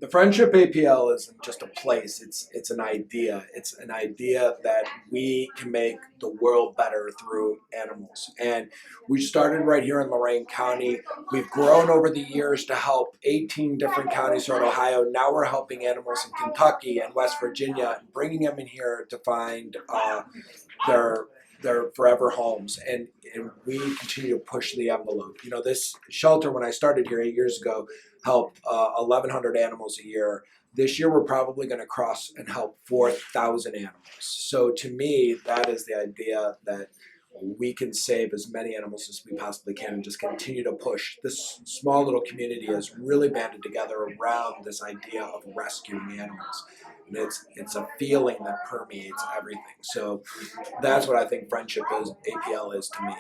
The Friendship APL isn't just a place, it's an idea. It's an idea that we can make the world better through animals. And we started right here in Lorain County. We've grown over the years to help 18 different counties throughout Ohio. Now we're helping animals in Kentucky and West Virginia and bringing them in here to find their their forever homes, and we continue to push the envelope. You know, this shelter, when I started here 8 years ago, helped 1,100 animals a year. This year we're probably going to cross and help 4,000 animals. So to me, that is the idea that we can save as many animals as we possibly can and just continue to push. This small little community has really banded together around this idea of rescuing animals. And it's a feeling that permeates everything. So that's what I think friendship is, APL is to me.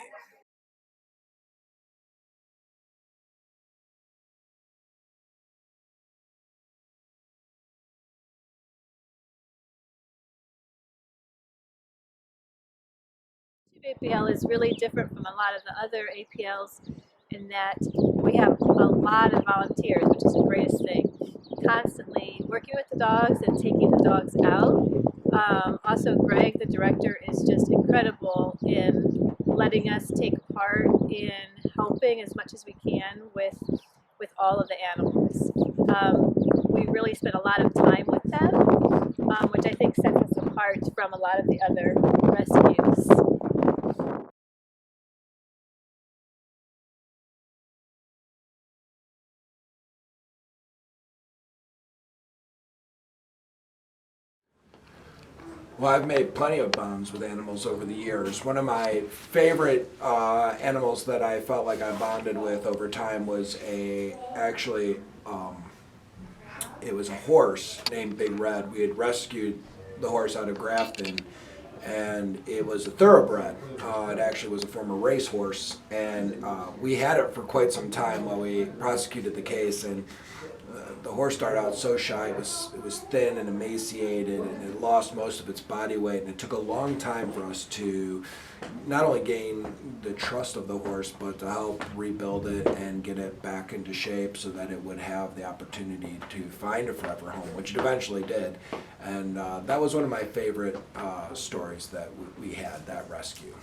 APL is really different from a lot of the other APLs in that we have a lot of volunteers, which is the greatest thing. Constantly working with the dogs and taking the dogs out. Also, Greg, the director, is just incredible in letting us take part in helping as much as we can with all of the animals. We really spend a lot of time with them, which I think sets us apart from a lot of the other rescues. Well, I've made plenty of bonds with animals over the years. One of my favorite animals that I felt like I bonded with over time was it was a horse named Big Red. We had rescued the horse out of Grafton, and it was a thoroughbred. It actually was a former racehorse, and we had it for quite some time while we prosecuted the case. And the horse started out so shy. It was thin and emaciated, and it lost most of its body weight. And it took a long time for us to not only gain the trust of the horse, but to help rebuild it and get it back into shape so that it would have the opportunity to find a forever home, which it eventually did. And that was one of my favorite stories that we had, that rescue.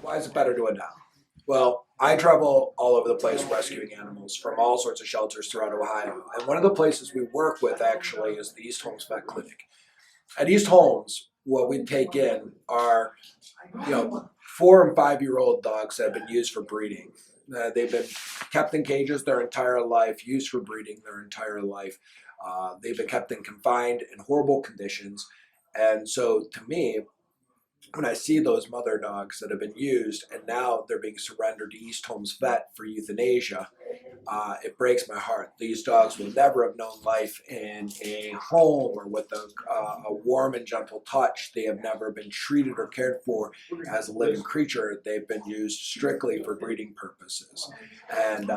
Why is it better to adopt? Well, I travel all over the place rescuing animals from all sorts of shelters throughout Ohio. And one of the places we work with actually is the East Holmes Vet Clinic. At East Holmes, what we take in are, 4 and 5 year old dogs that have been used for breeding. They've been kept in cages their entire life, used for breeding their entire life. They've been kept in confined in horrible conditions. And so to me, when I see those mother dogs that have been used and now they're being surrendered to East Holmes Vet for euthanasia, it breaks my heart. These dogs will never have known life in a home or with a warm and gentle touch. They have never been treated or cared for as a living creature. They've been used strictly for breeding purposes. And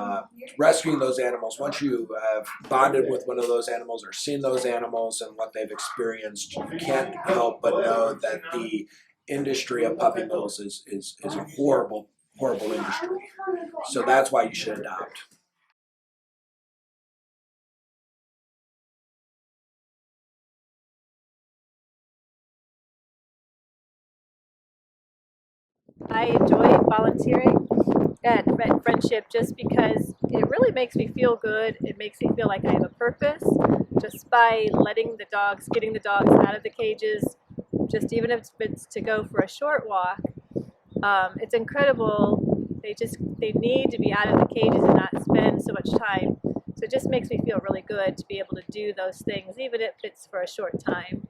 rescuing those animals, once you have bonded with one of those animals or seen those animals and what they've experienced, you can't help but know that the industry of puppy mills is a horrible industry. So that's why you should adopt. I enjoy volunteering at Friendship just because it really makes me feel good. It makes me feel like I have a purpose just by getting the dogs out of the cages, just even if it's to go for a short walk. It's incredible. They need to be out of the cages and not spend so much time. So it just makes me feel really good to be able to do those things, even if it's for a short time.